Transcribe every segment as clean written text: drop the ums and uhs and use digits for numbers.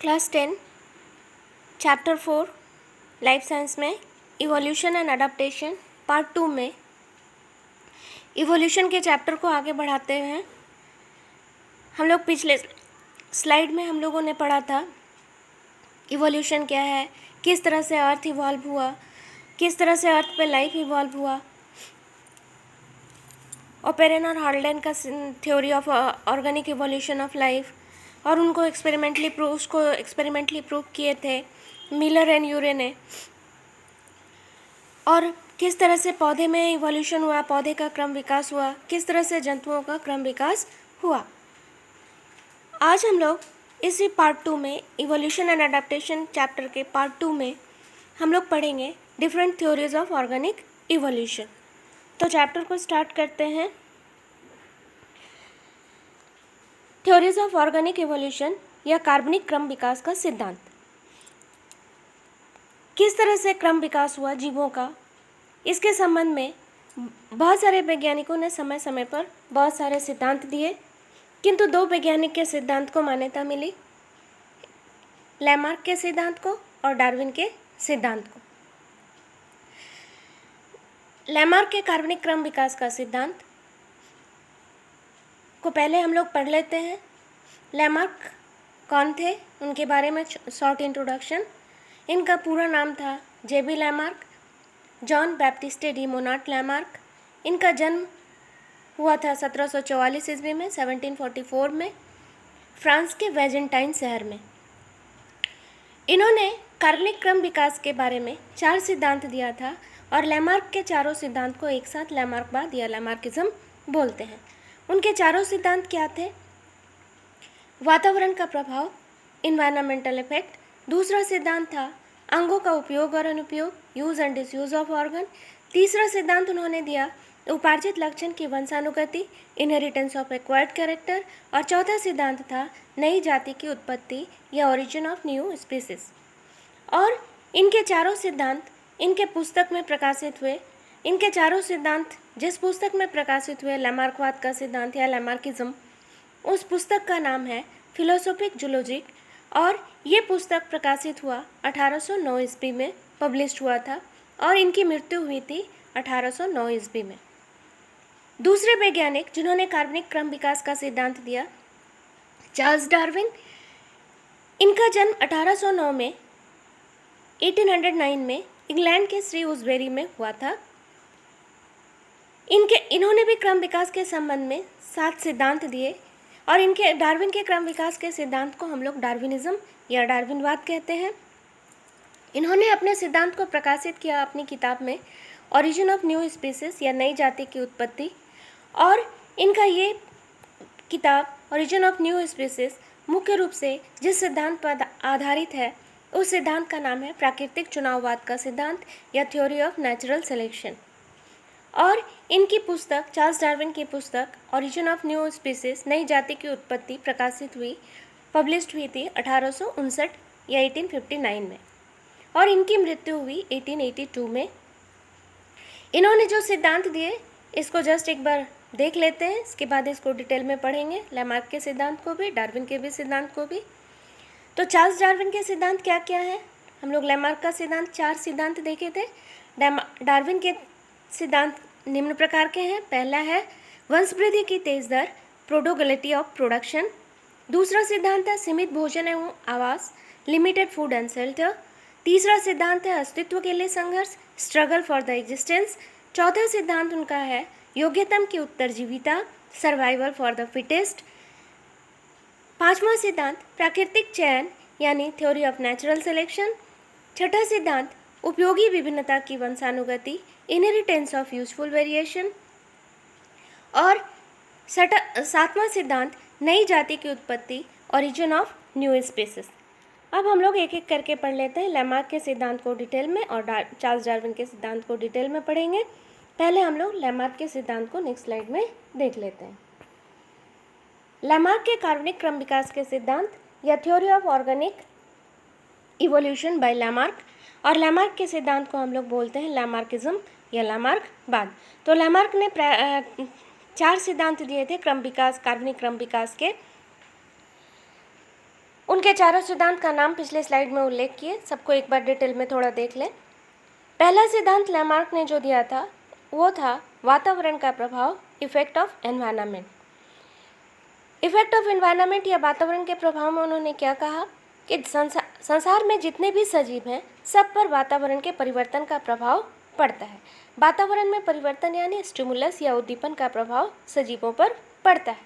Class 10 chapter 4 life science में evolution and adaptation part 2 में evolution के चैप्टर को आगे बढ़ाते हैं। हम लोग पिछले स्लाइड में हम लोगों ने पढ़ा था इवोल्यूशन क्या है, किस तरह से अर्थ इवॉल्व हुआ, किस तरह से अर्थ पे लाइफ इवॉल्व हुआ। ओपेरन और हार्लेन का theory of organic evolution of life, और उनको एक्सपेरिमेंटली प्रूव किए थे मिलर एंड यूरे ने। और किस तरह से पौधे में इवोल्यूशन हुआ, पौधे का क्रम विकास हुआ, किस तरह से जंतुओं का क्रम विकास हुआ। आज हम लोग इसी पार्ट 2 में इवोल्यूशन एंड अडेप्टेशन चैप्टर के पार्ट 2 में हम लोग पढ़ेंगे different theories of organic evolution. तो चैप्टर को स्टार्ट करते हैं। थ्योरीज ऑफ ऑर्गेनिक इवोल्यूशन या कार्बनिक क्रम विकास का सिद्धांत। किस तरह से क्रम विकास हुआ जीवों का, इसके संबंध में बहुत सारे वैज्ञानिकों ने समय समय पर बहुत सारे सिद्धांत दिए, किंतु दो वैज्ञानिक के सिद्धांत को मान्यता मिली, लैमार्क के सिद्धांत को और डार्विन के सिद्धांत को। लैमार्क के कार्बनिक क्रम विकास का सिद्धांत को पहले हम लोग पढ़ लेते हैं। लैमार्क कौन थे, उनके बारे में शॉर्ट इंट्रोडक्शन। इनका पूरा नाम था J B Lamarck, Jean Baptiste de Monet Lamarck. इनका जन्म हुआ था 1744 ईस्वी में, 1744 में, फ्रांस के वेजेंटाइन शहर में। इन्होंने कार्बनिक क्रम विकास के बारे में 4 सिद्धांत दिया था, और लैमार्क के चारों सिद्धांत को एक साथ लैमार्कवाद या लैमार्किज्म बोलते हैं। उनके चारों सिद्धांत क्या थे? वातावरण का प्रभाव, इन्वायरमेंटल इफेक्ट। दूसरा सिद्धांत था अंगों का उपयोग और अनुपयोग, use and disuse of organ. तीसरा सिद्धांत उन्होंने दिया उपार्जित लक्षण की वंशानुगति, इनहेरिटेंस ऑफ एक्वायर्ड कैरेक्टर। और चौथा सिद्धांत था नई जाति की उत्पत्ति या ओरिजिन ऑफ न्यू स्पीसीज। और इनके चारों सिद्धांत इनके पुस्तक में प्रकाशित हुए। इनके चारों सिद्धांत जिस पुस्तक में प्रकाशित हुए, लैमार्कवाद का सिद्धांत या लैमार्किज्म, उस पुस्तक का नाम है फिलोसोफिक जूलॉजिक, और ये पुस्तक प्रकाशित हुआ 1809 ईस्वी में, पब्लिश हुआ था, और इनकी मृत्यु हुई थी 1809 ईस्वी में। दूसरे वैज्ञानिक जिन्होंने कार्बनिक क्रम विकास का सिद्धांत दिया, चार्ल्स डार्विन। इनका जन्म 1809 में 1809 में इंग्लैंड के श्रीउसबेरी में हुआ था। इन्होंने भी क्रम विकास के संबंध में 7 सिद्धांत दिए, और इनके डार्विन के क्रम विकास के सिद्धांत को हम लोग डार्विनिज्म या डार्विनवाद कहते हैं। इन्होंने अपने सिद्धांत को प्रकाशित किया अपनी किताब में ओरिजिन ऑफ न्यू स्पीसीज या नई जाति की उत्पत्ति। और इनका ये किताब ओरिजिन ऑफ न्यू स्पीसीज मुख्य रूप से जिस सिद्धांत पर आधारित है, उस सिद्धांत का नाम है प्राकृतिक चुनाववाद का सिद्धांत या थ्योरी ऑफ नेचुरल सिलेक्शन। और इनकी पुस्तक, चार्ल्स डार्विन की पुस्तक ओरिजिन ऑफ न्यू स्पीसीज नई जाति की उत्पत्ति प्रकाशित हुई, पब्लिश्ड हुई थी 1859 या 1859 में, और इनकी मृत्यु हुई 1882 में। इन्होंने जो सिद्धांत दिए इसको जस्ट एक बार देख लेते हैं, इसके बाद इसको डिटेल में पढ़ेंगे, लैमार्क के सिद्धांत को भी, डार्विन के भी सिद्धांत को भी। तो चार्ल्स डार्विन के सिद्धांत क्या क्या है? हम लोग लैमार्क का सिद्धांत 4 सिद्धांत देखे थे। डार्विन के सिद्धांत निम्न प्रकार के हैं। पहला है वंशवृद्धि की तेज दर, प्रोडोगलिटी ऑफ प्रोडक्शन। दूसरा सिद्धांत है सीमित भोजन एवं आवास, लिमिटेड फूड एंड शेल्टर। तीसरा सिद्धांत है अस्तित्व के लिए संघर्ष, स्ट्रगल फॉर द एग्जिस्टेंस। चौथा सिद्धांत उनका है योग्यतम की उत्तरजीविता, सर्वाइवल फॉर द फिटेस्ट। पांचवा सिद्धांत प्राकृतिक चयन यानी थ्योरी ऑफ नेचुरल सिलेक्शन। छठा सिद्धांत उपयोगी विभिन्नता की वंशानुगति, इनहेरिटेंस ऑफ यूजफुल वेरिएशन। और सातवां सिद्धांत नई जाति की उत्पत्ति, ओरिजिन ऑफ न्यू स्पीसीज। अब हम लोग एक एक करके पढ़ लेते हैं। लैमार्क के सिद्धांत को डिटेल में और चार्ल्स डार्विन के सिद्धांत को डिटेल में पढ़ेंगे। पहले हम लोग लैमार्क के सिद्धांत को नेक्स्ट स्लाइड में देख लेते हैं। लैमार्क के कार्बनिक क्रम विकास के सिद्धांत या theory of organic evolution bye Lamarck, और लैमार्क के सिद्धांत को हम लोग बोलते हैं लैमार्किज्म या लैमार्कवाद। तो लैमार्क ने 4 सिद्धांत दिए थे क्रम विकास, कार्बनिक क्रम विकास के। उनके चारों सिद्धांत का नाम पिछले स्लाइड में उल्लेख किए, सबको एक बार डिटेल में थोड़ा देख लें। पहला सिद्धांत लैमार्क ने जो दिया था वो था वातावरण का प्रभाव, effect of environment. Effect of environment या वातावरण के प्रभाव में उन्होंने क्या कहा कि संसार में जितने भी सजीव हैं सब पर वातावरण के परिवर्तन का प्रभाव पड़ता है। वातावरण में परिवर्तन यानी स्टिमुलस या उद्दीपन का प्रभाव सजीवों पर पड़ता है,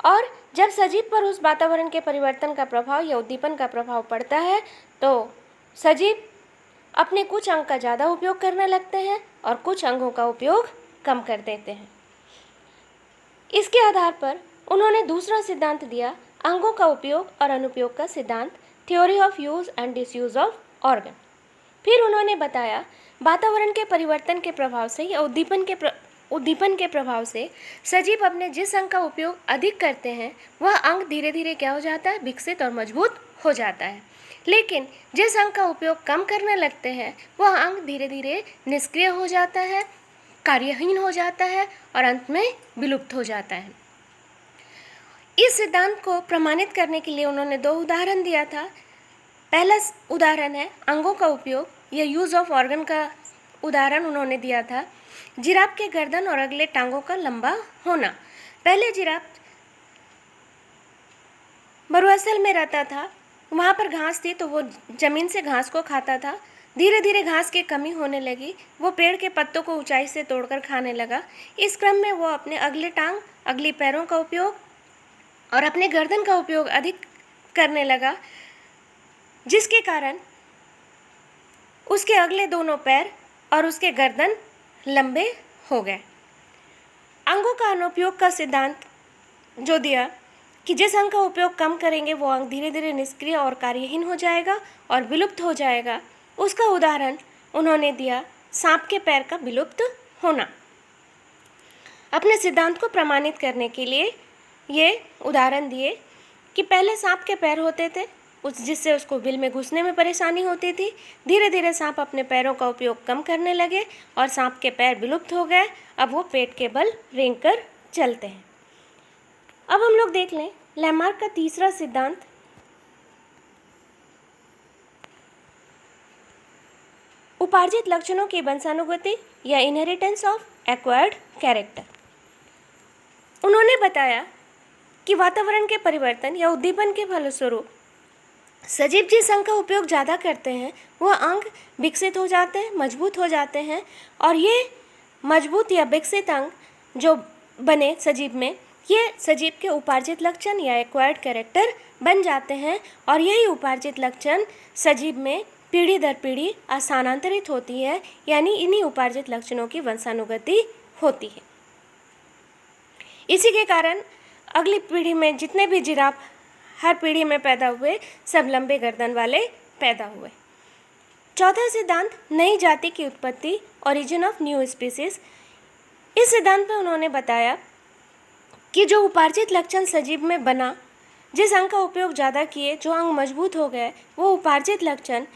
और जब सजीव पर उस वातावरण के परिवर्तन का प्रभाव या उद्दीपन का प्रभाव पड़ता है तो सजीव अपने कुछ अंग का ज़्यादा उपयोग करने लगते हैं और कुछ अंगों का उपयोग कम कर देते हैं। इसके आधार पर उन्होंने दूसरा सिद्धांत दिया, अंगों का उपयोग और अनुपयोग का सिद्धांत, theory of use and disuse of organ. फिर उन्होंने बताया वातावरण के परिवर्तन के प्रभाव से या उद्दीपन के प्रभाव से सजीव अपने जिस अंग का उपयोग अधिक करते हैं वह अंग धीरे धीरे क्या हो जाता है, विकसित और मजबूत हो जाता है। लेकिन जिस अंग का उपयोग कम करने लगते हैं वह अंग धीरे धीरे निष्क्रिय हो जाता है, कार्यहीन हो जाता है और अंत में विलुप्त हो जाता है। इस सिद्धांत को प्रमाणित करने के लिए उन्होंने दो उदाहरण दिया था। पहला उदाहरण है अंगों का उपयोग या यूज ऑफ ऑर्गन का उदाहरण उन्होंने दिया था जिराफ के गर्दन और अगले टांगों का लंबा होना। पहले जिराफ मरुस्थल में रहता था, वहाँ पर घास थी तो वो ज़मीन से घास को खाता था। धीरे धीरे घास की कमी होने लगी, वो पेड़ के पत्तों को ऊंचाई से तोड़कर खाने लगा। इस क्रम में वो अपने अगले टांग, अगली पैरों का उपयोग और अपने गर्दन का उपयोग अधिक करने लगा, जिसके कारण उसके अगले दोनों पैर और उसके गर्दन लंबे हो गए। अंगों का अनुपयोग का सिद्धांत जो दिया कि जिस अंग का उपयोग कम करेंगे वो अंग धीरे धीरे निष्क्रिय और कार्यहीन हो जाएगा और विलुप्त हो जाएगा, उसका उदाहरण उन्होंने दिया सांप के पैर का विलुप्त होना। अपने सिद्धांत को प्रमाणित करने के लिए ये उदाहरण दिए कि पहले सांप के पैर होते थे जिससे उसको बिल में घुसने में परेशानी होती थी। धीरे धीरे सांप अपने पैरों का उपयोग कम करने लगे और सांप के पैर विलुप्त हो गए। अब वो पेट के बल रेंग कर चलते हैं। अब हम लोग देख लें लैमार्क का तीसरा सिद्धांत, उपार्जित लक्षणों की वंशानुगति या इनहेरिटेंस ऑफ एक्वायर्ड कैरेक्टर। उन्होंने बताया कि वातावरण के परिवर्तन या उद्दीपन के फलस्वरूप सजीव जिस अंग का उपयोग ज़्यादा करते हैं वह अंग विकसित हो जाते हैं, मजबूत हो जाते हैं, और ये मजबूत या विकसित अंग जो बने सजीव में, ये सजीव के उपार्जित लक्षण या एक्वायर्ड कैरेक्टर बन जाते हैं। और यही उपार्जित लक्षण सजीव में पीढ़ी दर पीढ़ी स्थानांतरित होती है, यानी इन्हीं उपार्जित लक्षणों की वंशानुगति होती है। इसी के कारण अगली पीढ़ी में जितने भी जिराफ हर पीढ़ी में पैदा हुए सब लंबे गर्दन वाले पैदा हुए। चौथा सिद्धांत नई जाति की उत्पत्ति, ओरिजिन ऑफ न्यू स्पीसीज। इस सिद्धांत में उन्होंने बताया कि जो उपार्जित लक्षण सजीव में बना, जिस अंग का उपयोग ज़्यादा किए जो अंग मजबूत हो गए, वो उपार्जित लक्षण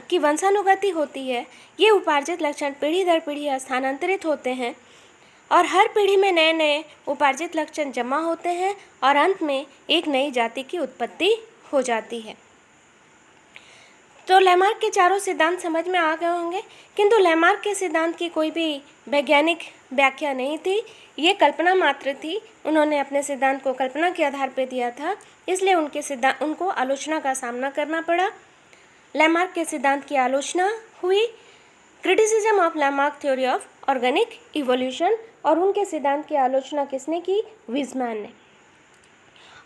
की वंशानुगति होती है। ये उपार्जित लक्षण पीढ़ी दर पीढ़ी स्थानांतरित होते हैं और हर पीढ़ी में नए नए उपार्जित लक्षण जमा होते हैं और अंत में एक नई जाति की उत्पत्ति हो जाती है। तो लैमार्क के चारों सिद्धांत समझ में आ गए होंगे, किंतु लैमार्क के सिद्धांत की कोई भी वैज्ञानिक व्याख्या नहीं थी, ये कल्पना मात्र थी। उन्होंने अपने सिद्धांत को कल्पना के आधार पर दिया था, इसलिए उनको आलोचना का सामना करना पड़ा। लैमार्क के सिद्धांत की आलोचना हुई, criticism of Lamarck theory of organic evolution, और उनके सिद्धांत की आलोचना किसने की? वीज़मैन ने।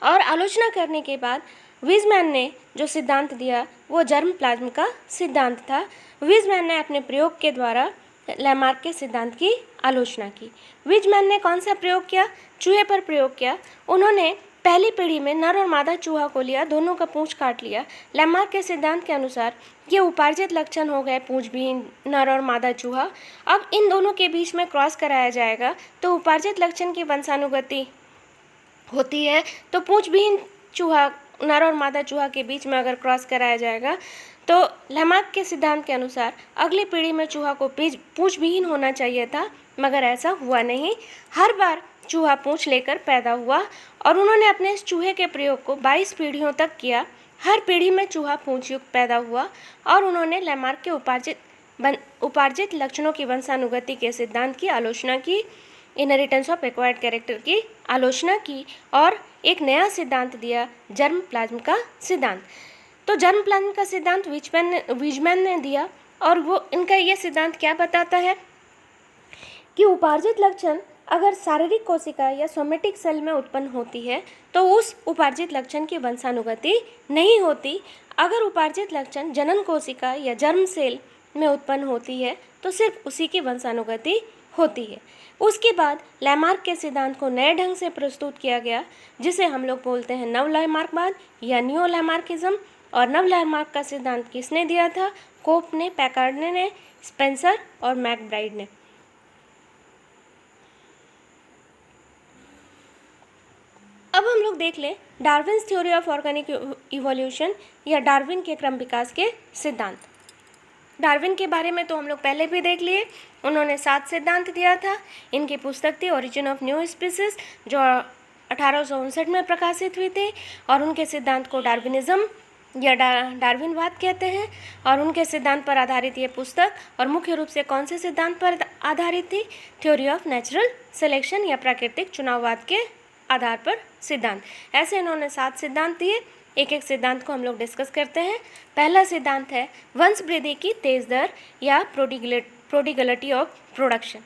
और आलोचना करने के बाद वीज़मैन ने जो सिद्धांत दिया वो जर्म प्लाज्म का सिद्धांत था। वीज़मैन ने अपने प्रयोग के द्वारा लैमार्क के सिद्धांत की आलोचना की। वीज़मैन ने कौन सा प्रयोग किया? चूहे पर प्रयोग किया। उन्होंने पहली पीढ़ी में नर और मादा चूहा को लिया, दोनों का पूंछ काट लिया। लैमार्क के सिद्धांत के अनुसार ये उपार्जित लक्षण हो गए पूंछविहीन नर और मादा चूहा। अब इन दोनों के बीच में क्रॉस कराया जाएगा तो उपार्जित लक्षण की वंशानुगति होती है, तो पूंछविहीन चूहा नर और मादा चूहा के बीच में अगर क्रॉस कराया जाएगा तो लैमार्क के सिद्धांत के अनुसार अगली पीढ़ी में चूहा को पूंछ विहीन होना चाहिए था, मगर ऐसा हुआ नहीं। हर बार चूहा पूंछ लेकर पैदा हुआ और उन्होंने अपने इस चूहे के प्रयोग को 22 पीढ़ियों तक किया। हर पीढ़ी में चूहा पूंछ युक्त पैदा हुआ और उन्होंने लैमार्क के उपार्जित लक्षणों की वंशानुगति के सिद्धांत की आलोचना की, इनहेरिटेंस ऑफ एक्वायर्ड कैरेक्टर की आलोचना की और एक नया सिद्धांत दिया, जर्म प्लाज्म का सिद्धांत। तो जर्म प्लाज्म का सिद्धांत वीजमैन ने दिया और वो इनका ये सिद्धांत क्या बताता है कि उपार्जित लक्षण अगर शारीरिक कोशिका या सोमेटिक सेल में उत्पन्न होती है तो उस उपार्जित लक्षण की वंशानुगति नहीं होती। अगर उपार्जित लक्षण जनन कोशिका या जर्म सेल में उत्पन्न होती है तो सिर्फ उसी की वंशानुगति होती है। उसके बाद लैमार्क के सिद्धांत को नए ढंग से प्रस्तुत किया गया, जिसे हम लोग बोलते हैं नव लैमार्कवाद या न्यू लैमार्किज्म। और नव लैमार्क का सिद्धांत किसने दिया था? कोप ने, पैकार्ड ने, स्पेंसर और मैकब्राइड ने। अब हम लोग देख लें Darwin's theory of organic evolution या डार्विन के क्रम विकास के सिद्धांत। डार्विन के बारे में तो हम लोग पहले भी देख लिए, उन्होंने 7 सिद्धांत दिया था। इनकी पुस्तक थी ओरिजिन ऑफ न्यू स्पीसीज जो 1859 में प्रकाशित हुई थी और उनके सिद्धांत को डार्विनिज्म या डार्विनवाद कहते हैं। और उनके सिद्धांत पर आधारित ये पुस्तक और मुख्य रूप से कौन से सिद्धांत पर आधारित थी? थ्योरी ऑफ नेचुरल सिलेक्शन या प्राकृतिक चुनाववाद के आधार पर सिद्धांत। ऐसे इन्होंने 7 सिद्धांत दिए। एक एक सिद्धांत को हम लोग डिस्कस करते हैं। पहला सिद्धांत है वंश वृद्धि की तेज दर या प्रोडिगलिटी ऑफ प्रोडक्शन,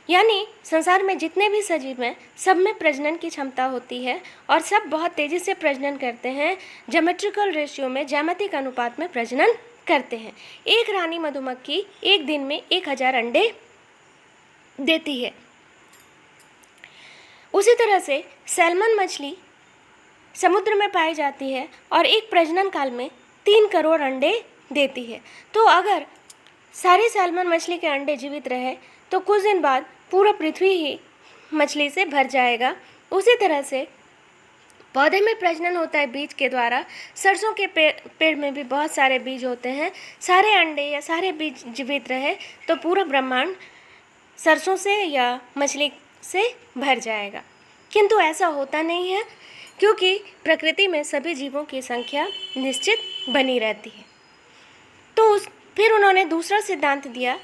यानी संसार में जितने भी सजीव हैं सब में प्रजनन की क्षमता होती है और सब बहुत तेज़ी से प्रजनन करते हैं। ज्योमेट्रिकल रेशियो में, ज्यामितिक अनुपात में प्रजनन करते हैं। एक रानी मधुमक्खी एक दिन में 1000 अंडे देती है। उसी तरह से सैल्मन मछली समुद्र में पाई जाती है और एक प्रजनन काल में 3 करोड़ अंडे देती है। तो अगर सारी सैल्मन मछली के अंडे जीवित रहे तो कुछ दिन बाद पूरा पृथ्वी ही मछली से भर जाएगा। उसी तरह से पौधे में प्रजनन होता है बीज के द्वारा। सरसों के पेड़ में भी बहुत सारे बीज होते हैं। सारे अंडे या सारे बीज जीवित रहे तो पूरा ब्रह्मांड सरसों से या मछली से भर जाएगा। किंतु ऐसा होता नहीं है, क्योंकि प्रकृति में सभी जीवों की संख्या निश्चित बनी रहती है। तो फिर उन्होंने दूसरा सिद्धांत दिया,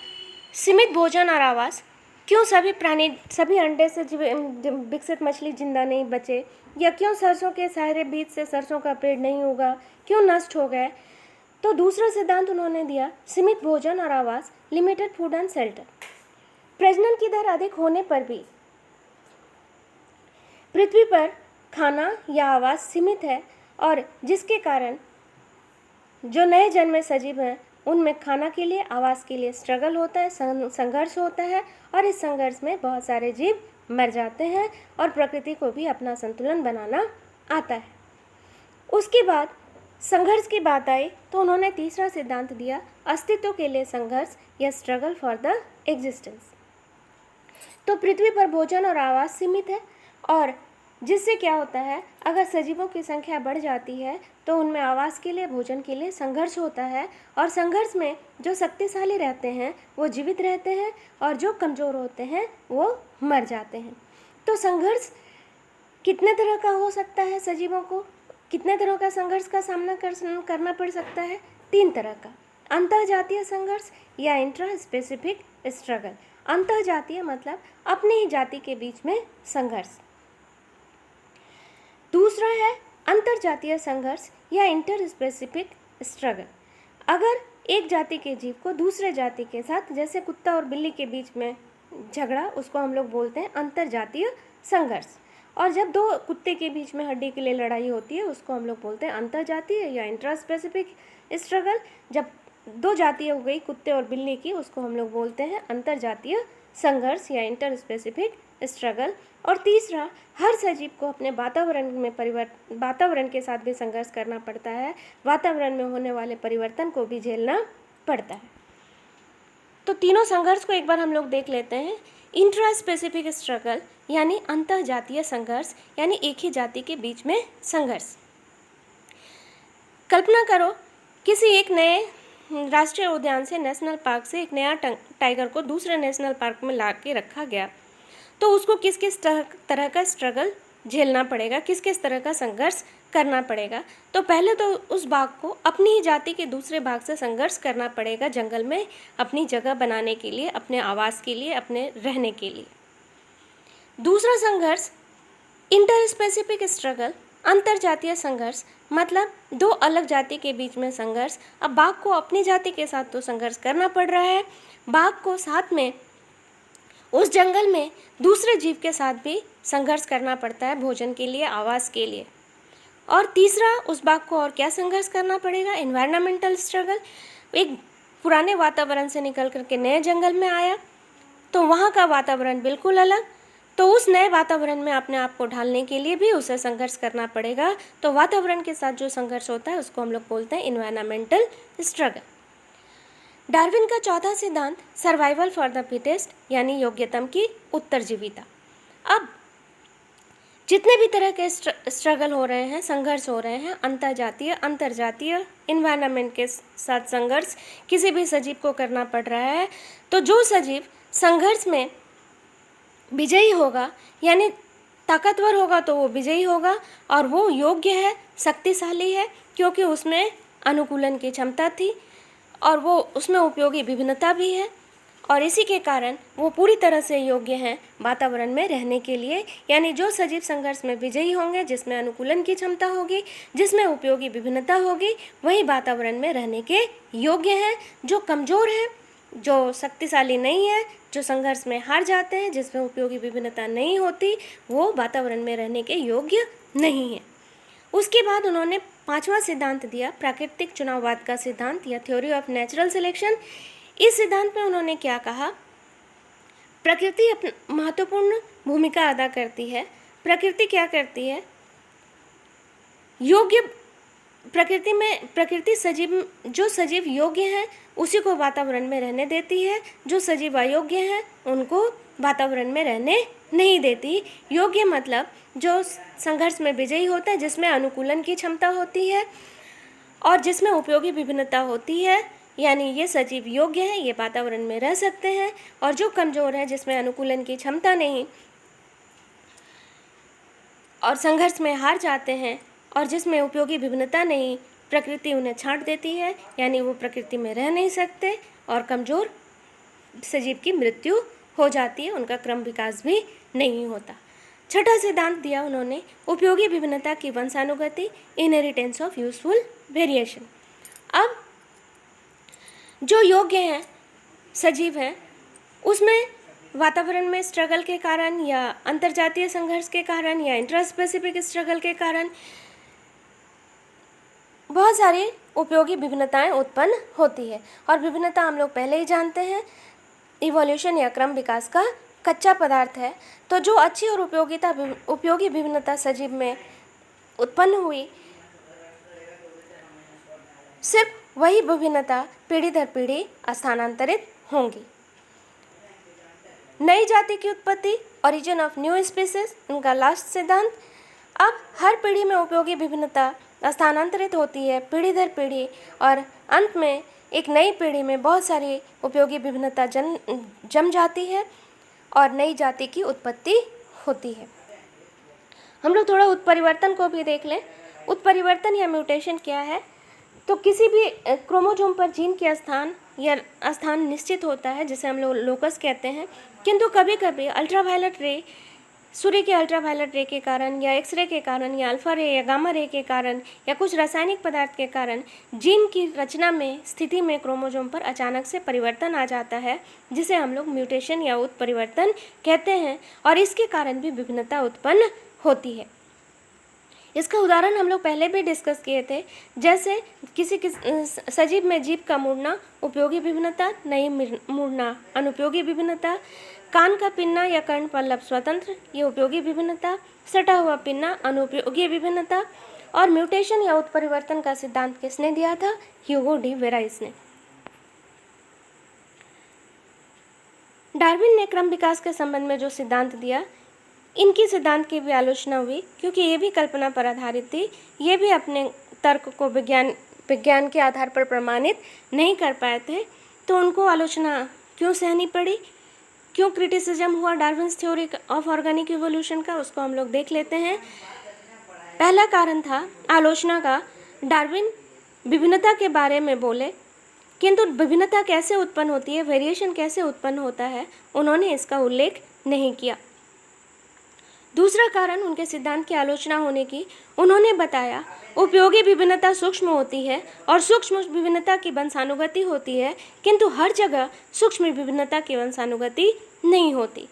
सीमित भोजन और आवास। क्यों सभी अंडे से विकसित मछली जिंदा नहीं बचे, या क्यों सरसों के सारे बीज से सरसों का पेड़ नहीं होगा, क्यों नष्ट हो गए? तो दूसरा सिद्धांत उन्होंने दिया, सीमित भोजन और आवास, लिमिटेड फूड एंड शेल्टर। प्रजनन की दर अधिक होने पर भी पृथ्वी पर खाना या आवास सीमित है और जिसके कारण जो नए जन्मे सजीव हैं उनमें खाना के लिए, आवास के लिए स्ट्रगल होता है, संघर्ष होता है और इस संघर्ष में बहुत सारे जीव मर जाते हैं और प्रकृति को भी अपना संतुलन बनाना आता है। उसके बाद संघर्ष की बात आई तो उन्होंने तीसरा सिद्धांत दिया, अस्तित्व के लिए संघर्ष या स्ट्रगल फॉर द एग्जिस्टेंस। तो पृथ्वी पर भोजन और आवास सीमित है और जिससे क्या होता है, अगर सजीवों की संख्या बढ़ जाती है तो उनमें आवास के लिए, भोजन के लिए संघर्ष होता है और संघर्ष में जो शक्तिशाली रहते हैं वो जीवित रहते हैं और जो कमज़ोर होते हैं वो मर जाते हैं। तो संघर्ष कितने तरह का हो सकता है? सजीवों को कितने तरह का संघर्ष का सामना करना पड़ सकता है? 3 तरह का, अंतर्जातीय संघर्ष या इंट्रा स्पेसिफिक स्ट्रगल। अंतर्जातीय मतलब अपनी ही जाति के बीच में संघर्ष। दूसरा है अंतर्जातीय संघर्ष या इंटर स्पेसिफिक स्ट्रगल। अगर एक जाति के जीव को दूसरे जाति के साथ, जैसे कुत्ता और बिल्ली के बीच में झगड़ा, उसको हम लोग बोलते हैं अंतर्जातीय संघर्ष। और जब 2 कुत्ते के बीच में हड्डी के लिए लड़ाई होती है उसको हम लोग बोलते हैं अंतर्जातीय या इंट्रा स्पेसिफिक स्ट्रगल। जब 2 जाति हो गई कुत्ते और बिल्ली की, उसको हम लोग बोलते हैं अंतर्जातीय संघर्ष या इंटर स्पेसिफिक स्ट्रगल। और तीसरा, हर सजीव को अपने वातावरण के साथ भी संघर्ष करना पड़ता है, वातावरण में होने वाले परिवर्तन को भी झेलना पड़ता है। तो तीनों संघर्ष को एक बार हम लोग देख लेते हैं। इंट्रा स्पेसिफिक स्ट्रगल यानी अंतर्जातीय संघर्ष, यानी एक ही जाति के बीच में संघर्ष। कल्पना करो किसी एक नए राष्ट्रीय उद्यान से, नेशनल पार्क से एक नया टाइगर को दूसरे नेशनल पार्क में ला के रखा गया, तो उसको किस किस तरह का स्ट्रगल झेलना पड़ेगा, किस किस तरह का संघर्ष करना पड़ेगा। तो पहले तो उस बाघ को अपनी ही जाति के दूसरे बाघ से संघर्ष करना पड़ेगा जंगल में अपनी जगह बनाने के लिए, अपने आवास के लिए, अपने रहने के लिए। दूसरा संघर्ष इंटर स्पेसिफिक स्ट्रगल, अंतर जातीय संघर्ष, मतलब दो अलग जाति के बीच में संघर्ष। अब बाघ को अपनी जाति के साथ तो संघर्ष करना पड़ रहा है, बाघ को साथ में उस जंगल में दूसरे जीव के साथ भी संघर्ष करना पड़ता है भोजन के लिए, आवास के लिए। और तीसरा, उस बाघ को और क्या संघर्ष करना पड़ेगा? Environmental struggle. एक पुराने वातावरण से निकल करके नए जंगल में आया, तो वहाँ का वातावरण बिल्कुल अलग, तो उस नए वातावरण में अपने आप को ढालने के लिए भी उसे संघर्ष करना पड़ेगा। तो वातावरण के साथ जो संघर्ष होता है उसको हम लोग बोलते हैं एनवायरमेंटल स्ट्रगल। डार्विन का चौथा सिद्धांत सर्वाइवल फॉर द फिटेस्ट, यानी योग्यतम की उत्तरजीविता। अब जितने भी तरह के स्ट्रगल हो रहे हैं, संघर्ष हो रहे हैं, अंतरजातीय, अंतर्जातीय, इन्वायरमेंट के साथ संघर्ष किसी भी सजीव को करना पड़ रहा है, तो जो सजीव संघर्ष में विजयी होगा, यानी ताकतवर होगा, तो वो विजयी होगा और वो योग्य है, शक्तिशाली है, क्योंकि उसमें अनुकूलन की क्षमता थी और वो उसमें उपयोगी विभिन्नता भी है, और इसी के कारण वो पूरी तरह से योग्य हैं वातावरण में रहने के लिए। यानी जो सजीव संघर्ष में विजयी होंगे, जिसमें अनुकूलन की क्षमता होगी, जिसमें उपयोगी विभिन्नता होगी, वही वातावरण में रहने के योग्य हैं। जो कमज़ोर हैं, जो शक्तिशाली नहीं है, जो संघर्ष में हार जाते हैं, जिसमें उपयोगी विभिन्नता नहीं होती, वो वातावरण में रहने के योग्य नहीं है। उसके बाद उन्होंने पांचवा सिद्धांत दिया, प्राकृतिक चुनाववाद का सिद्धांत या थ्योरी ऑफ नेचुरल सिलेक्शन। इस सिद्धांत में उन्होंने क्या कहा? प्रकृति महत्वपूर्ण भूमिका अदा करती है। प्रकृति क्या करती है? योग्य प्रकृति सजीव, जो सजीव योग्य हैं उसी को वातावरण में रहने देती है, जो सजीव अयोग्य हैं उनको वातावरण में रहने नहीं देती। योग्य मतलब जो संघर्ष में विजयी होता है, जिसमें अनुकूलन की क्षमता होती है और जिसमें उपयोगी विभिन्नता होती है, यानी ये सजीव योग्य हैं, ये वातावरण में रह सकते हैं। और जो कमज़ोर है, जिसमें अनुकूलन की क्षमता नहीं और संघर्ष में हार जाते हैं और जिसमें उपयोगी विभिन्नता नहीं, प्रकृति उन्हें छांट देती है, यानी वो प्रकृति में रह नहीं सकते और कमज़ोर सजीव की मृत्यु हो जाती है, उनका क्रम विकास भी नहीं होता। छठा सिद्धांत दिया उन्होंने, उपयोगी विभिन्नता की वंशानुगति, इनहेरिटेंस ऑफ यूजफुल वेरिएशन। अब जो योग्य हैं, सजीव हैं, उसमें वातावरण में स्ट्रगल के कारण या अंतर्जातीय संघर्ष के कारण या इंट्रा स्पेसिफिक स्ट्रगल के कारण बहुत सारी उपयोगी विभिन्नताएं उत्पन्न होती है। और विभिन्नता हम लोग पहले ही जानते हैं, इवोल्यूशन या क्रम विकास का कच्चा पदार्थ है। तो जो अच्छी और उपयोगी विभिन्नता सजीव में उत्पन्न हुई, सिर्फ वही विभिन्नता पीढ़ी दर पीढ़ी स्थानांतरित होंगी। नई जाति की उत्पत्ति, ओरिजिन ऑफ न्यू स्पीसीज, उनका लास्ट सिद्धांत। अब हर पीढ़ी में उपयोगी विभिन्नता स्थानांतरित होती है पीढ़ी दर पीढ़ी, और अंत में एक नई पीढ़ी में बहुत सारी उपयोगी विभिन्नता जम जाती है और नई जाति की उत्पत्ति होती है। हम लोग थोड़ा उत्परिवर्तन को भी देख लें। उत्परिवर्तन या म्यूटेशन क्या है? तो किसी भी क्रोमोसोम पर जीन के स्थान निश्चित होता है, जिसे हम लोग लोकस कहते हैं, किंतु कभी कभी अल्ट्रावायलेट रे, सूर्य के अल्ट्रावायलेट रे के कारण या एक्सरे के कारण या अल्फा रे या गामा रे के कारण या कुछ रासायनिक पदार्थ के कारण जीन की रचना में, स्थिति में क्रोमोसोम पर अचानक से परिवर्तन आ जाता है, जिसे हम लोग म्यूटेशन या उत्परिवर्तन कहते हैं, और इसके कारण भी विभिन्नता उत्पन्न होती है। इसका उदाहरण हम लोग पहले भी डिस्कस किए थे, जैसे किसी सजीव में जीभ का मुड़ना उपयोगी विभिन्नता, नहीं मुड़ना अनुपयोगी विभिन्नता, कान का पिन्ना या कर्ण पल्लव स्वतंत्र, ये उपयोगी विभिन्नता, सटा हुआ पिन्ना अनुपयोगी विभिन्नता। और म्यूटेशन या उत्परिवर्तन का सिद्धांत किसने दिया था? ह्यूगो डी वेराइस ने। डार्विन ने क्रम विकास के संबंध में जो सिद्धांत दिया, इनकी सिद्धांत की भी आलोचना हुई, क्योंकि ये भी कल्पना पर आधारित थी, ये भी अपने तर्क को विज्ञान के आधार पर प्रमाणित नहीं कर पाए थे, तो उनको आलोचना क्यों सहनी पड़ी, क्यों क्रिटिसिज्म हुआ Darwin's theory of organic evolution का, उसको हम लोग देख लेते हैं। पहला कारण था आलोचना का, डार्विन विभिन्नता के बारे में बोले, किंतु विभिन्नता कैसे उत्पन्न होती है, वेरिएशन कैसे उत्पन्न होता है, उन्होंने इसका उल्लेख नहीं किया। दूसरा कारण उनके सिद्धांत की आलोचना होने की, उन्होंने बताया उपयोगी विभिन्नता सूक्ष्म होती है और सूक्ष्म विभिन्नता की वंशानुगति होती है, किंतु हर जगह सूक्ष्म विभिन्नता की वंशानुगति नहीं होती।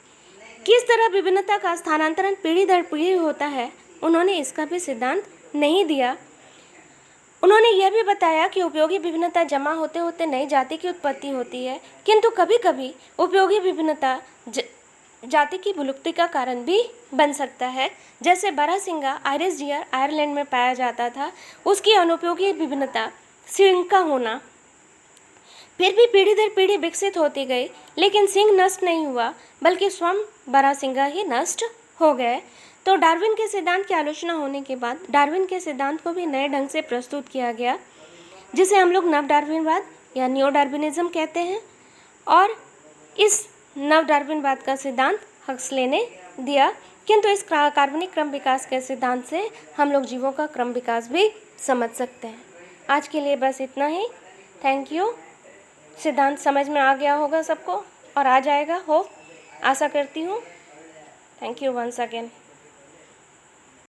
किस तरह विभिन्नता का स्थानांतरण पीढ़ी दर पीढ़ी होता है, उन्होंने इसका भी सिद्धांत नहीं दिया। उन्होंने यह भी बताया कि उपयोगी विभिन्नता जमा होते होते नई जाति की उत्पत्ति होती है, किंतु कभी कभी उपयोगी विभिन्नता जाति की विलुप्ति का कारण भी बन सकता है। जैसे बारहसिंगा आयरिश डियर आयरलैंड में पाया जाता था, उसकी अनुपयोगी विभिन्नता सिंह का होना फिर भी पीढ़ी दर पीढ़ी विकसित होती गई, लेकिन सिंह नष्ट नहीं हुआ, बल्कि स्वयं बारहसिंगा ही नष्ट हो गए। तो डार्विन के सिद्धांत की आलोचना होने के बाद डार्विन के सिद्धांत को भी नए ढंग से प्रस्तुत किया गया, जिसे हम लोग नव डार्विनवाद या न्यू डार्विनिज्म कहते हैं। और इस नव डार्विनवाद का सिद्धांत हक्सले ने दिया, किंतु इस कार्बनिक क्रम विकास के सिद्धांत से हम लोग जीवों का क्रम विकास भी समझ सकते हैं। आज के लिए बस इतना ही। Thank you. सिद्धांत समझ में आ गया होगा सबको और आ जाएगा, होप आशा करती हूँ। Thank you once again.